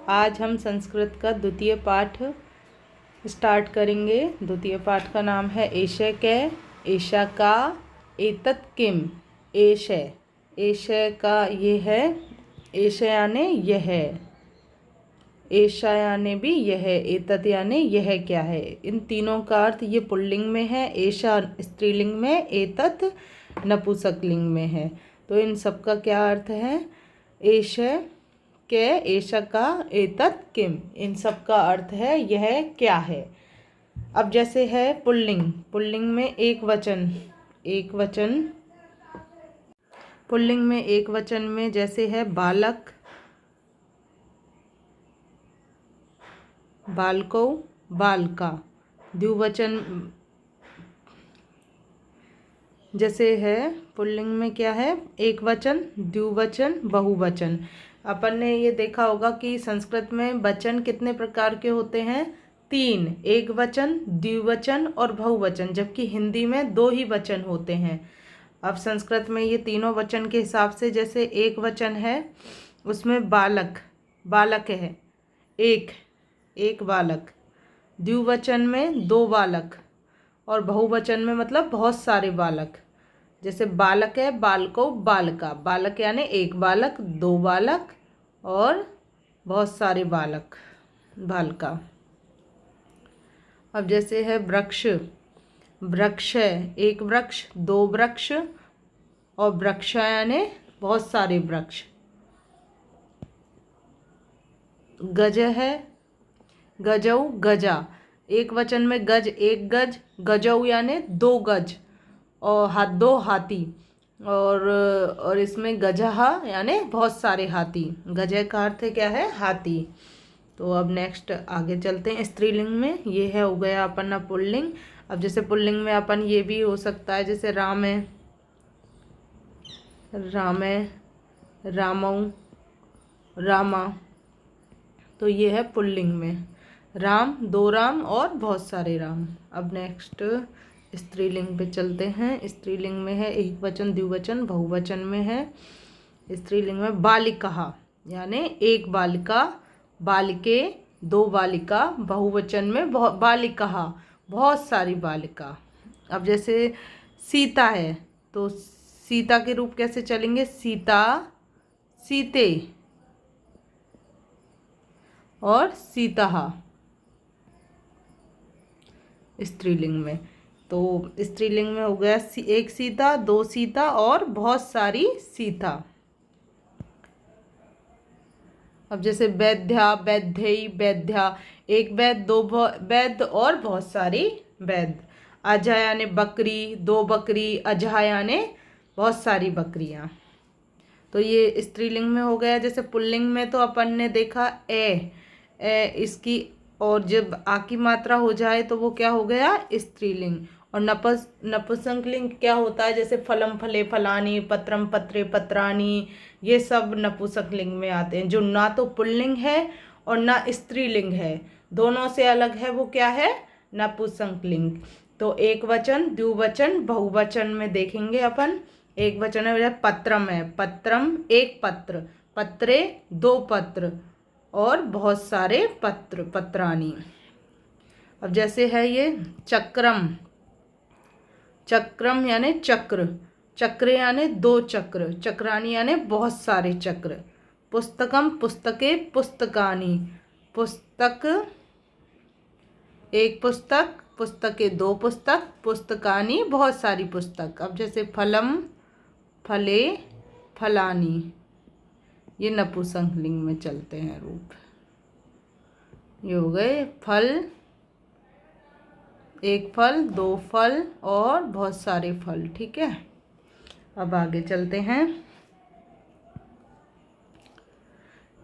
आज हम संस्कृत का द्वितीय पाठ स्टार्ट करेंगे। द्वितीय पाठ का नाम है एषः कै, एषा का, एतत् किम। एषः, एषः का ये है, एषः यानी यह, एषा यानी भी यह, एतत् यानी यह क्या है। इन तीनों का अर्थ ये पुल्लिंग में है, एषा स्त्रीलिंग में, एतत् नपुंसकलिंग में है। तो इन सब का क्या अर्थ है? एषः कै, एषा का, एतत् किम, इन सब का अर्थ है यह क्या है। अब जैसे है पुल्लिंग, पुल्लिंग में एक वचन, एक वचन, पुल्लिंग में एक वचन में जैसे है बालक, बालको, बालका। द्विवचन जैसे है पुल्लिंग में क्या है? एक वचन, द्विवचन, बहुवचन। अपन ने ये देखा होगा कि संस्कृत में वचन कितने प्रकार के होते हैं? 3, एक वचन, द्विवचन और बहुवचन, जबकि हिंदी में 2 ही वचन होते हैं। अब संस्कृत में ये तीनों वचन के हिसाब से, जैसे एक वचन है उसमें बालक, बालक है एक बालक, द्विवचन में 2 बालक, और बहुवचन में मतलब बहुत सारे बालक। जैसे बालक है, बालको, बालका। बालक यानी एक बालक, 2 बालक और बहुत सारे बालक, बालका। अब जैसे है वृक्ष, वृक्ष है एक वृक्ष, 2 वृक्ष और वृक्ष यानी बहुत सारे वृक्ष। गज है, गजौ, गजा। एक वचन में गज, एक गज, गजौ यानी 2 गज और 2 हाथी, और इसमें गजहा यानी बहुत सारे हाथी। गजह का अर्थ क्या है? हाथी। तो अब नेक्स्ट आगे चलते हैं स्त्रीलिंग में। ये है हो गया अपना पुल्लिंग। अब जैसे पुल्लिंग में अपन ये भी हो सकता है, जैसे राम है, राम है, रामौ, रामा। तो ये है पुल्लिंग में राम, 2 राम और बहुत सारे राम। अब नेक्स्ट स्त्रीलिंग पे चलते हैं। स्त्रीलिंग में है एक वचन, द्विवचन, बहुवचन में है स्त्रीलिंग में बालिका यानी एक बालिका, बालिके, 2 बालिका, बहुवचन में बालिका, बहुत सारी बालिका। अब जैसे सीता है तो सीता के रूप कैसे चलेंगे? सीता, सीते और सीता स्त्रीलिंग में। तो स्त्रीलिंग में हो गया एक सीता, 2 सीता और बहुत सारी सीता। अब जैसे वैद्या, वैद्यई, वैद्या, एक वैद्य, 2 वैद्य और बहुत सारी वैद्य। अजह यानी बकरी, 2 बकरी, अजह यानी बहुत सारी बकरियां। तो ये स्त्रीलिंग में हो गया। जैसे पुल्लिंग में तो अपन ने देखा ए इसकी, और जब आ की मात्रा हो जाए तो वो क्या हो गया? स्त्रीलिंग। और नपुंसकलिंग क्या होता है? जैसे फलम, फले, फलानी, पत्रम, पत्रे, पत्रानी, ये सब नपुंसकलिंग में आते हैं। जो ना तो पुल्लिंग है और ना स्त्रीलिंग है, दोनों से अलग है, वो क्या है? नपुंसकलिंग। तो एक वचन, द्विवचन, बहुवचन में देखेंगे अपन। एक वचन है पत्रम है, पत्रम एक पत्र, पत्रे 2 पत्र और बहुत सारे पत्र, पत्रानी। अब जैसे है ये चक्रम, चक्रम यानी चक्र, चक्र यानी 2 चक्र, चक्रानी यानी बहुत सारे चक्र। पुस्तकम, पुस्तके, पुस्तकानी, पुस्तक एक पुस्तक, पुस्तके 2 पुस्तक, पुस्तकानी बहुत सारी पुस्तक। अब जैसे फलम, फले, फलानी, ये नपुंसकलिंग में चलते हैं रूप। ये हो गए फल, एक फल, 2 फल और बहुत सारे फल। ठीक है, अब आगे चलते हैं।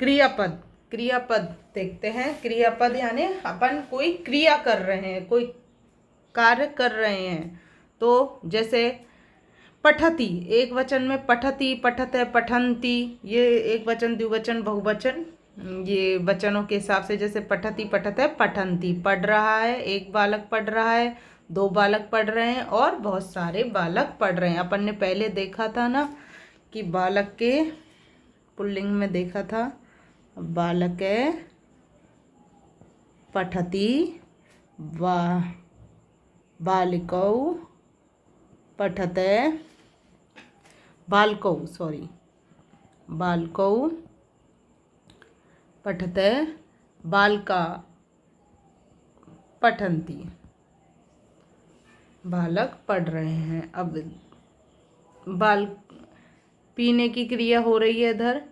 क्रियापद, क्रियापद देखते हैं। क्रियापद यानी अपन कोई क्रिया कर रहे हैं, कोई कार्य कर रहे हैं। तो जैसे पठती, एक वचन में पठती, पठत है, पठंती, ये एक वचन, द्विवचन, बहुवचन, ये वचनों के हिसाब से। जैसे पठती, पठत है, पठंती, पढ़ रहा है, एक बालक पढ़ रहा है, 2 बालक पढ़ रहे हैं और बहुत सारे बालक पढ़ रहे हैं। अपन ने पहले देखा था ना कि बालक के पुल्लिंग में देखा था। बालक पठति, बालिकौ पठते, बालकौ पठते, बालका पठन्ति। बालक पढ़ रहे हैं। अब बाल पीने की क्रिया हो रही है इधर।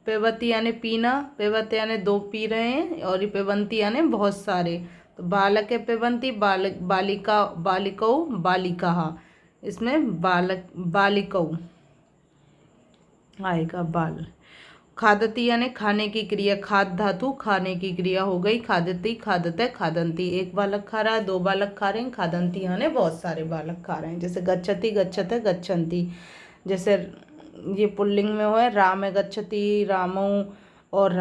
पेवती यानी पीना, पेवत यानी दो पी रहे हैं, और ये पेवंती यानी बहुत सारे। तो बालक है पेवंती, बालक बालिका बालिकौ बालिका, इसमें बालक बालिकौ आएगा बाल। खादती यानी खाने की क्रिया, खाद धातु खाने की क्रिया हो गई। खादती खादते खादंती, एक बालक खा रहा है, दो बालक खा रहे हैं। खादंती यानी बहुत सारे बालक खा रहे हैं। जैसे गच्छति गच्छते गच्छन्ति, जैसे ये पुल्लिंग में हुआ है राम गच्छति रामौ, और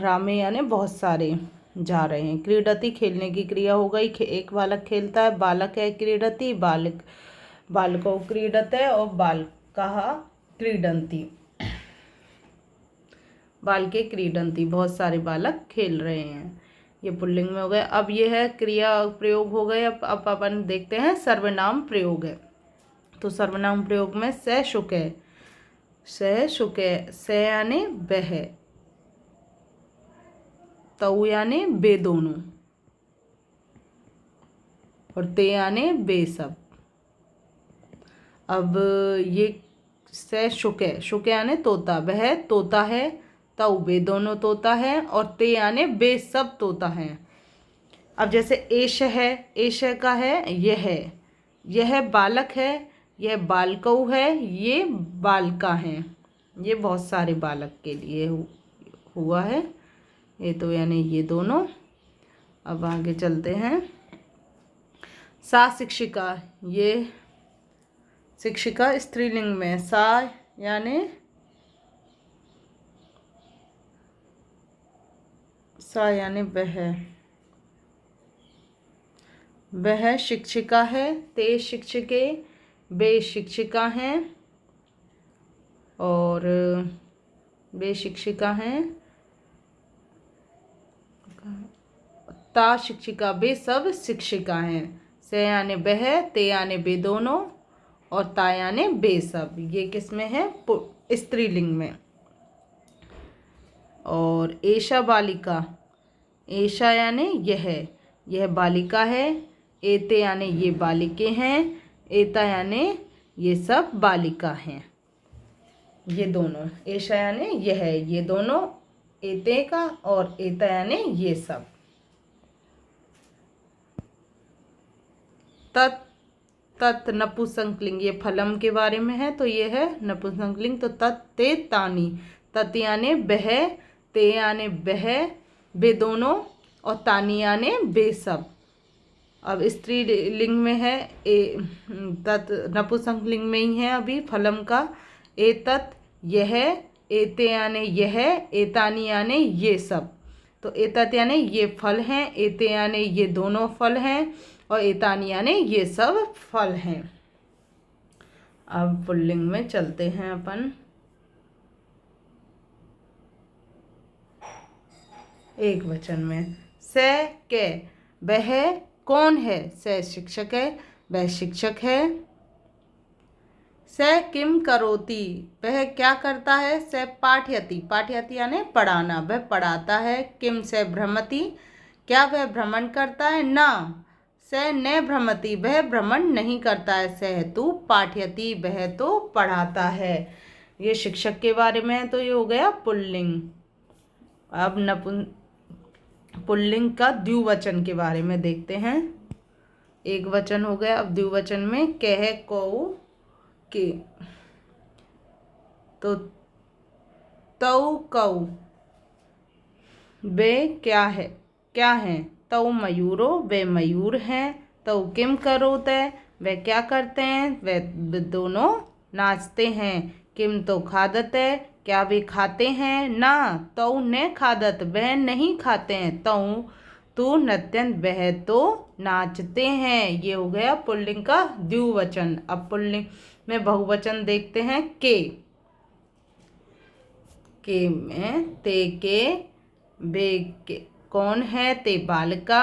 रामे यानी बहुत सारे जा रहे हैं। क्रीडति खेलने की क्रिया हो गई, एक बालक खेलता है। बालक है क्रीडति, बालको क्रीडते, और बालकाः क्रीडन्ति, बालके क्रीडन्ति, बहुत सारे बालक खेल रहे हैं। ये पुल्लिंग में हो गए। अब ये है क्रिया प्रयोग हो गए। अब अपन देखते हैं सर्वनाम प्रयोग है। तो सर्वनाम प्रयोग में स शुके, स यानी वह, तऊ यानी वे दोनों, और ते यानी वे सब। अब ये स शुके यानी तोता, वह तोता है। तऊ वे दोनों तोता है, और ते यानी वे सब तोता है। अब जैसे एष है, एष का है यह बालक है, यह बालकौ है, ये बालका हैं। ये बहुत सारे बालक के लिए हुआ है। ये तो यानी ये दोनों। अब आगे चलते हैं। सा शिक्षिका, ये शिक्षिका स्त्रीलिंग में, सा यानी वह शिक्षिका है। ते शिक्षिके, वे शिक्षिका हैं, और वे शिक्षिका हैं। ता शिक्षिका, वे सब शिक्षिका हैं। से यानी वह, ते यानी वे दोनों, और ता यानी वे सब। ये किस में है? स्त्रीलिंग में। और एषा बालिका, एषा यानी यह बालिका है। एते यानी ये बालिके हैं। एता यानी ये सब बालिका हैं। ये दोनों, एषा यानी ये दोनों एते का, और एता यानी ये सब। तत् नपुंसकलिंग, ये फलम के बारे में है, तो ये है नपुंसकलिंग। तो तत् ते तानि, तत् यानी वह, ते यानी वह वे दोनों, और तानि यानी वे सब। अब स्त्रीलिंग में है, तत् नपुंसकलिंग में ही है अभी फलम का। एतत् यह, एते यानी यह, एतानि यानी ये सब। तो एतत् यानी ये फल हैं, एते यानी ये दोनों फल हैं, और एतानि यानी ये सब फल हैं। अब पुल्लिंग में चलते हैं अपन। एक वचन में स के, वह कौन है? स शिक्षक है, वह शिक्षक है। स किम करोति, वह क्या करता है? स पाठयति, पाठयति यानी पढ़ाना, वह पढ़ाता है। किम स भ्रमति, क्या वह भ्रमण करता है? ना, स न भ्रमति, वह भ्रमण नहीं करता है। स तु पाठयति, वह तो पढ़ाता है। ये शिक्षक के बारे में है, तो ये हो गया पुल्लिंग। अब पुल्लिंग का द्विवचन के बारे में देखते हैं। एक वचन हो गया। अब द्विवचन में कह, कौ, के। तो तौ कौ, वे क्या हैं? तौ मयूरो, वे मयूर हैं। तौ किम करोते, वे क्या करते हैं? वे दोनों नाचते हैं। किम तो खादते, क्या वे खाते हैं? ना, तौ न खादत, वह नहीं खाते हैं। तौ तू नृत्यन, वह तो नाचते हैं। ये हो गया पुल्लिंग का द्विवचन। अब पुल्लिंग में बहुवचन देखते हैं। के में ते के, कौन है? ते बालका,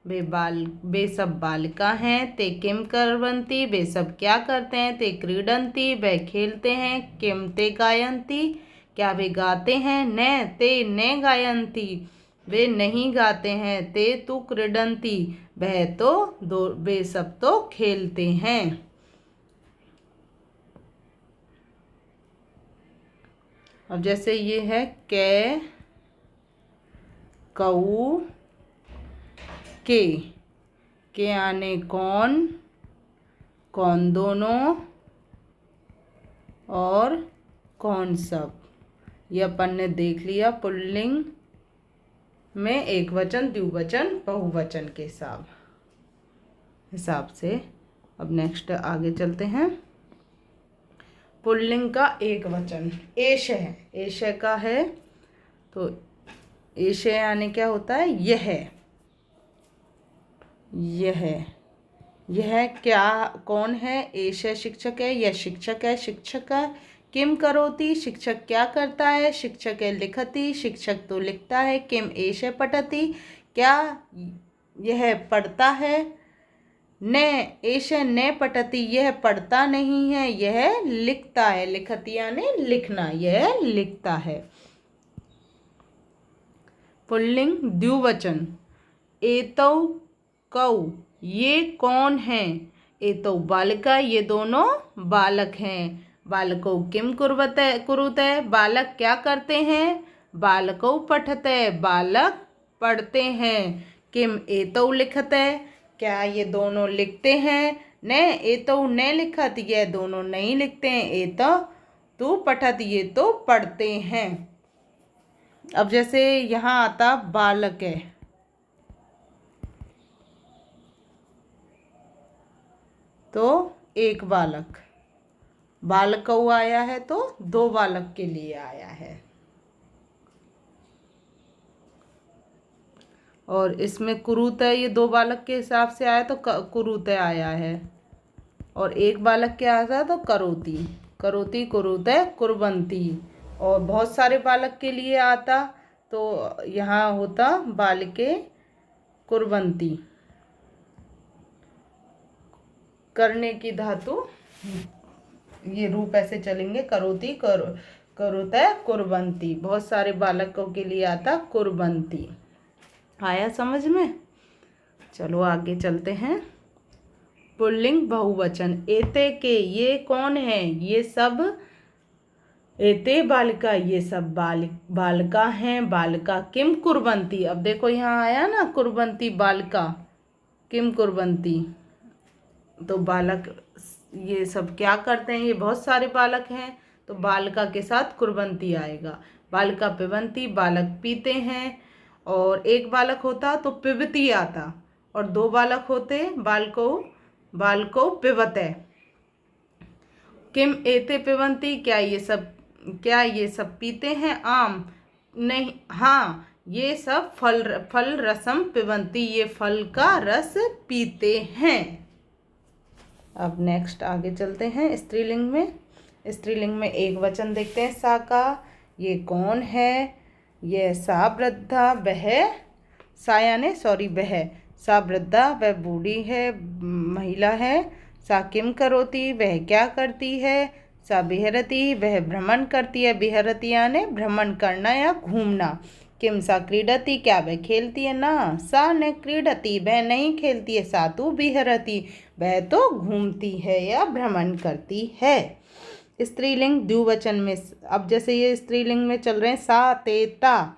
वे सब बालिका हैं। ते किम करवन्ति, वे सब क्या करते हैं? ते क्रीडन्ति, वे खेलते हैं। किम ते गायन्ति, क्या वे गाते हैं? न ते न गायन्ति, वे नहीं गाते हैं। ते तु क्रीडन्ति, वे सब तो खेलते हैं। अब जैसे ये है कै, कऊ, के आने कौन, कौन दोनों और कौन सब। ये अपन ने देख लिया पुल्लिंग में एक वचन, द्विवचन, बहुवचन के हिसाब से। अब नेक्स्ट आगे चलते हैं। पुल्लिंग का एक वचन एष है, एष का है तो एष यानी क्या होता है? यह क्या, कौन है? एष शिक्षक है, यह शिक्षक है, शिक्षक है। किम करोति, शिक्षक क्या करता है? शिक्षक है लिखति, शिक्षक तो लिखता है। किम एष पठति, क्या यह पढ़ता है? न एष न पठति, यह पढ़ता नहीं है, यह लिखता है। लिखति यानी लिखना, यह लिखता है। पुल्लिंग द्विवचन एतौ कौ, ये कौन है? एतौ बालिका, ये दोनों बालक हैं। बालकौ किम कुरुते, बालक क्या करते हैं? बालकौ पठते, बालक पढ़ते हैं। किम एतौ लिखते, क्या ये दोनों लिखते हैं? न एतौ न लिखत, ये दोनों नहीं लिखते हैं। एतौ तू पठत, ये तो पढ़ते हैं। अब जैसे यहाँ आता बालक है तो एक बालक, बालकौ आया है तो दो बालक के लिए आया है। और इसमें कुरुतय, ये दो बालक के हिसाब से आया तो कुरुतय आया है। और एक बालक के आया था तो करोति, करोति, कुरुतय, कुर्वन्ति। और बहुत सारे बालक के लिए आता तो यहाँ होता बालिके कुर्वन्ति, करने की धातु। ये रूप ऐसे चलेंगे, करोति, करोतय, कुर्वन्ति। बहुत सारे बालकों के लिए आता कुर्वन्ति। आया समझ में? चलो आगे चलते हैं। पुल्लिंग बहुवचन एते के, ये कौन है? ये सब, एते बालिका, ये सब बालिका हैं। बालिका किम कुर्वन्ति, अब देखो यहाँ आया ना कुर्वन्ति, बालिका किम कुर्वन्ति, तो बालक ये सब क्या करते हैं? ये बहुत सारे बालक हैं तो बालिका के साथ कुर्वन्ति आएगा। बालिका पिबन्ति, बालक पीते हैं। और एक बालक होता तो पिबती आता, और दो बालक होते बालको पिबते। किम एते पिबन्ति, क्या ये सब पीते हैं? आम नहीं, हाँ ये सब फल रसम पिबन्ति, ये फल का रस पीते हैं। अब नेक्स्ट आगे चलते हैं स्त्रीलिंग में। स्त्रीलिंग में एक वचन देखते हैं सा का। ये कौन है? यह सा वृद्धा, वह सा यानी वह, सा वृद्धा वह बूढ़ी है, महिला है। सा किम करोति, वह क्या करती है? सा विहरति, वह भ्रमण करती है। विहरति यानी भ्रमण करना या घूमना। किम सा क्रीडति, क्या वह खेलती है? ना सा न क्रीडति, वह नहीं खेलती है। सा तु विहरति, वह तो घूमती है या भ्रमण करती है। स्त्रीलिंग द्विवचन में, अब जैसे ये स्त्रीलिंग में चल रहे हैं सा ते ता,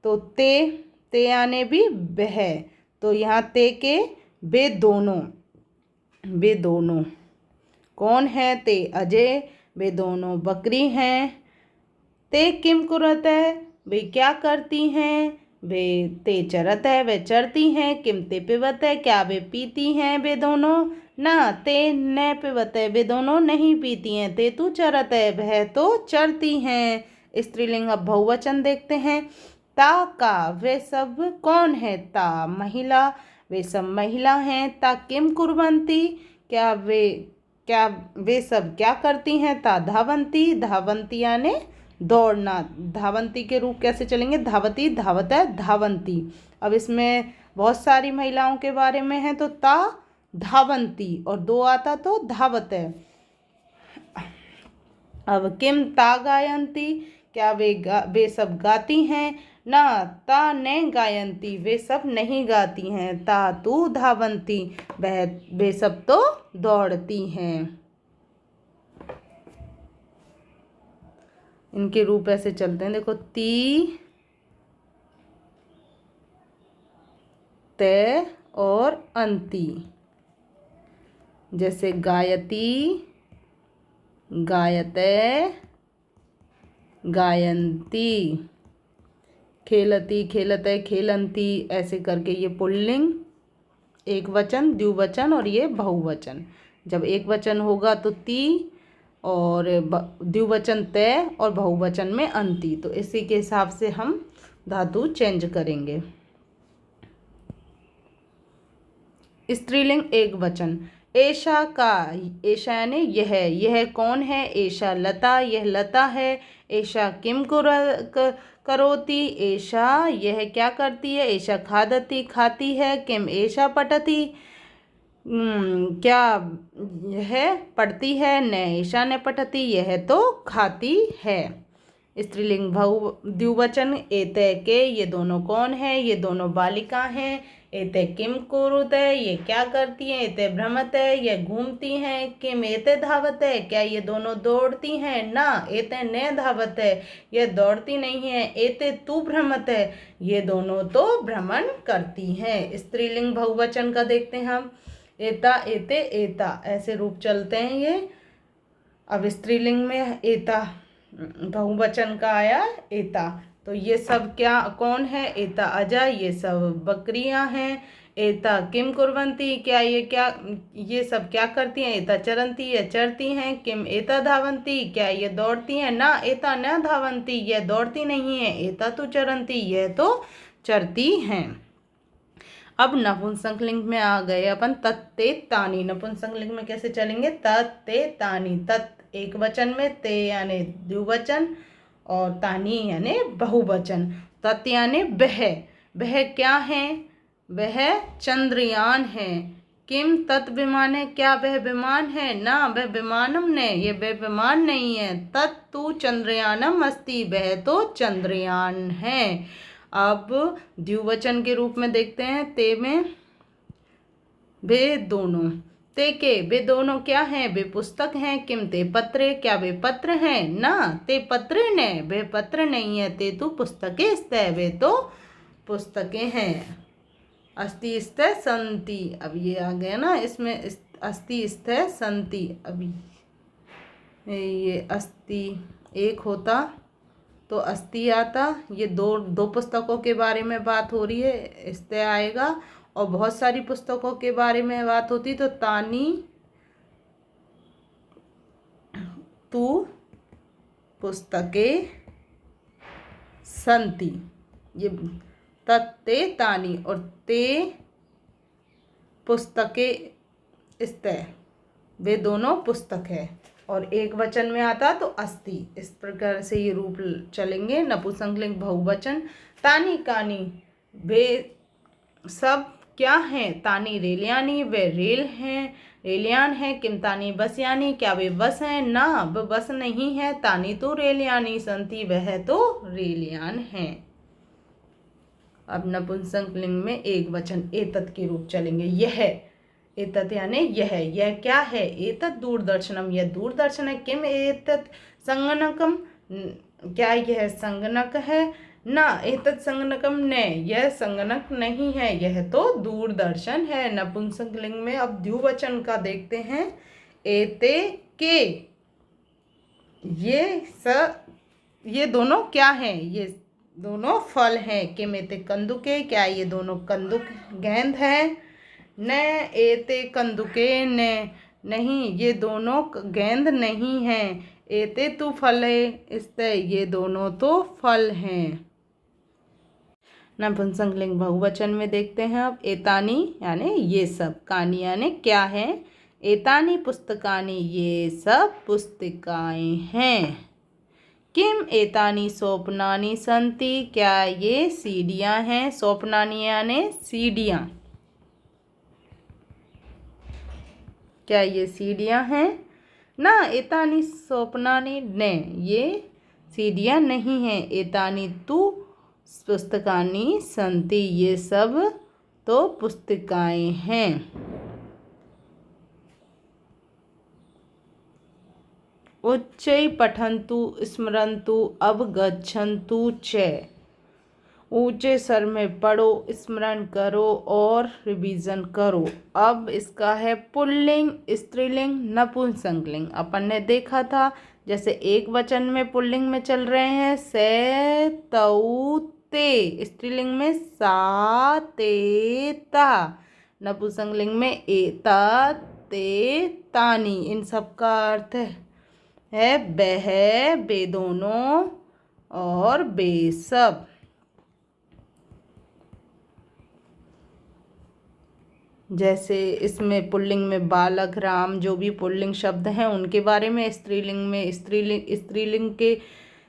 तो ते आने भी वह, तो यहाँ ते के वे दोनों कौन है? ते अजय, वे दोनों बकरी हैं। ते किम कुरत है, वे क्या करती हैं? वे ते चरत है, वे चरती हैं। किम ते पिबत है, क्या वे पीती हैं? वे दोनों ना ते न पिबत है, वे दोनों नहीं पीती हैं। ते तु चरत है, वह तो चरती हैं। स्त्रीलिंग अब बहुवचन देखते हैं। ता का, वे सब कौन है? ता महिला, वे सब महिला हैं। ता किम कुर्वन्ति, क्या वे सब क्या करती हैं? ता धावन्ति, धावन्ति यानी दौड़ना। धावंती के रूप कैसे चलेंगे? धावती, धावतः, धावंती। अब इसमें बहुत सारी महिलाओं के बारे में है, तो ता धावंती और दो आता तो धावतः। अब किम ता गायंती, क्या वे सब गाती हैं? ना ता ने गायंती, वे सब नहीं गाती हैं। ता तू धावंती, वे सब तो दौड़ती हैं। इनके रूप ऐसे चलते हैं, देखो ती, ते और अंती। जैसे गायती, गायते, गायंती, खेलती, खेलते, खेलंती, ऐसे करके ये पुल्लिंग, एक वचन, द्विवचन और ये बहुवचन। जब एक वचन होगा तो ती और द्विवचन तय और बहुवचन में अंती। तो इसी के हिसाब से हम धातु चेंज करेंगे। स्त्रीलिंग एक वचन, ऐशा का, ऐशा यानी यह कौन है? ऐशा लता, यह लता है। ऐशा किम करोति, ऐशा यह क्या करती है? ऐशा खादती, खाती है। किम ऐशा पठति, क्या यह पढ़ती है? न ऐशा न पठति, यह तो खाती है। स्त्रीलिंग द्विवचन, एते के, ये दोनों कौन है? ये दोनों बालिका हैं। एते किम कुरुते, ये क्या करती हैं? एते भ्रमते, ये घूमती हैं। किम एते धावते, क्या ये दोनों दौड़ती हैं? ना एते न धावते, ये दौड़ती नहीं है। एते तू भ्रमते, ये दोनों तो भ्रमण करती हैं। स्त्रीलिंग बहुवचन का देखते हैं हम, एता, एते, एता, ऐसे रूप चलते हैं ये। अब स्त्रीलिंग में एता, बहुवचन का आया एता, तो ये सब क्या कौन है? एता अजा, ये सब बकरियां हैं। एता किम कुर्वंती, क्या ये सब क्या करती हैं? एता चरंती, ये चरती हैं। किम एता धावंती, क्या ये दौड़ती हैं? ना एता न धावंती, ये दौड़ती नहीं है। एता तो चरंती, यह तो चरती हैं। अब नपुंसकलिंग में आ गए अपन तत्ते तानी। नपुंसकलिंग में कैसे चलेंगे? तत्ते तानी, तत् एक वचन में, ते यानी द्विवचन और तानी यानी बहुवचन। तत् यानी वह क्या है? वह चंद्रयान है। किम तत् विमान है, क्या वह विमान है? ना वह विमानम ने, ये वह विमान नहीं है। तत्तु चंद्रयानम अस्ति, वह तो चंद्रयान है। अब द्विवचन के रूप में देखते हैं, ते में वे दोनों, ते के, वे दोनों क्या हैं? वे पुस्तक हैं। किम ते पत्रे, क्या वे पत्र हैं? ना ते पत्रे ने, वे पत्र नहीं है। ते तो पुस्तकें स्तः, वे तो पुस्तकें हैं। अस्ति स्तः संति, अब ये आ गया ना इसमें, अस्ति स्तः संति। अभी ये अस्ति एक होता तो अस्ति आता, ये दो पुस्तकों के बारे में बात हो रही है, स्तः आएगा। और बहुत सारी पुस्तकों के बारे में बात होती तो तानी तू पुस्तकें संति, ये तत्ते तानी और ते पुस्तकें स्तः, वे दोनों पुस्तक है। और एक वचन में आता तो अस्ति। इस प्रकार से ये रूप चलेंगे। नपुंसकलिंग बहुवचन, तानी कानी, वे सब क्या हैं? तानी रेलयानी, वे रेल हैं, रेलयान है। किम तानी बसयानी, क्या वे बस हैं? ना वे बस नहीं है। तानी तो रेलयानी संति, वह तो रेलयान है। अब नपुंसकलिंग में एक वचन एतत् के रूप चलेंगे। यह, एतत् यानी यह क्या है? एतत् दूरदर्शनम, यह दूरदर्शन है। किम एतत् संगणकम, क्या यह संगणक है? ना एतत् संगणकम न, यह संगणक नहीं है, यह तो दूरदर्शन है। नपुंसकलिंग में अब द्विवचन का देखते हैं, एते के, ये दोनों क्या हैं? ये दोनों फल हैं। किम एते कंदुके, क्या ये दोनों कंदुक गेंद है? न एते कंदुके न, नहीं ये दोनों गेंद नहीं हैं। एते तु फले स्तः, ये दोनों तो फल हैं। नपुंसकलिंग बहुवचन में देखते हैं अब, एतानी यानी ये सब, कानी यानी क्या है? एतानी पुस्तकानी, ये सब पुस्तिकाएं हैं। किम एतानी सोपनानि सन्ति, क्या ये सीढ़ियाँ हैं। सोपनानि यानी सीढ़ियाँ, क्या ये सीढ़ियाँ हैं ना। एतानी सोपनानि ने, ये सीढ़ियाँ नहीं हैं। एतानी तु पुस्तकानि सन्ति, ये सब तो पुस्तिकाएँ हैं। उच्चै पठन्तु स्मरन्तु अवगच्छन्तु च, ऊंचे स्वर में पढ़ो, स्मरण करो और रिवीजन करो। अब इसका है पुल्लिंग, स्त्रीलिंग, नपुंसकलिंग। अपन ने देखा था जैसे एक वचन में पुल्लिंग में चल रहे हैं से, तऊ, ते, स्त्रीलिंग में सा, ते, ता, नपुंसकलिंग में एता, ते, तानी। इन सब का अर्थ है वह, वे दोनों और वे सब। जैसे इसमें पुल्लिंग में बालक, राम, जो भी पुल्लिंग शब्द हैं उनके बारे में। स्त्रीलिंग में स्त्रीलिंग के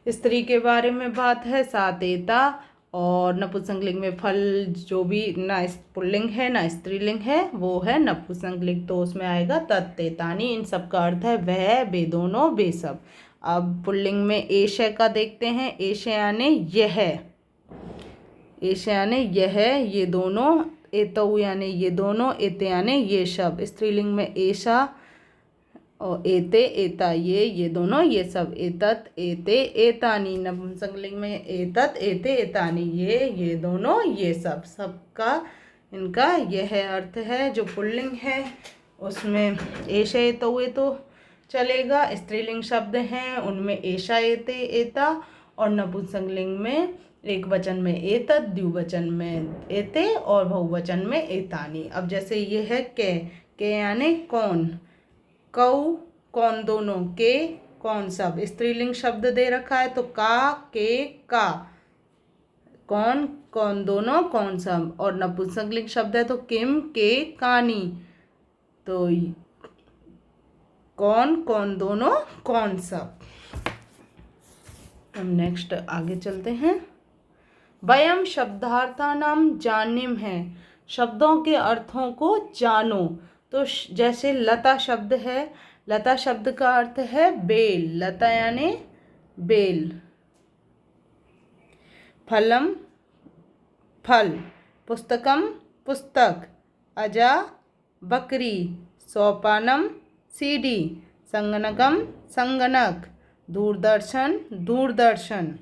स्त्री के बारे में बात है, सातेता। और नपुंसकलिंग में फल, जो भी ना पुल्लिंग है ना स्त्रीलिंग है वो है नपुंसकलिंग, तो उसमें आएगा तत्तेतानी। इन सब का अर्थ है वह, वे दोनों, वे सब। अब पुल्लिंग में एष का देखते हैं। एष यानी यह, एष यानी यह, ये दोनों। एतौ यानी ये दोनों, एते यानी ये सब। स्त्रीलिंग में एषा और एते, एता, ये दोनों, ये सब। एतत, एते, एतानी। नपुंसकलिंग में एतत, एते, एतानी, ये दोनों, ये सब। सबका इनका यह अर्थ है। जो पुल्लिंग है उसमें एष, एतौ, एतो चलेगा। स्त्रीलिंग शब्द हैं उनमें एषा, एते, एता। और नपुंसकलिंग में एक वचन में एतत्, द्विवचन में एते और बहुवचन में एतानी। अब जैसे ये है के यानी कौन, कौ, कौन दोनों, के, कौन सब। स्त्रीलिंग शब्द दे रखा है तो का, के, का, कौन, कौन दोनों, कौन सब। और नपुंसकलिंग शब्द है तो किम, के, कानी, तो कौन, कौन दोनों, कौन सब। हम नेक्स्ट आगे चलते हैं। वयम शब्दार्थानां जानीम है, शब्दों के अर्थों को जानो। तो जैसे लता शब्द है, लता शब्द का अर्थ है बेल, लता यानी बेल। फलम, फल। पुस्तकम, पुस्तक। अजा, बकरी। सोपानम, सीढ़ी। संगणकम, संगणक। दूरदर्शन, दूरदर्शन।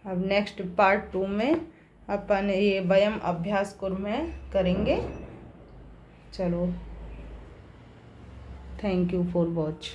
अब नेक्स्ट पार्ट 2 में अपन ये वयम अभ्यास कुर में करेंगे। चलो, थैंक यू फॉर वॉच।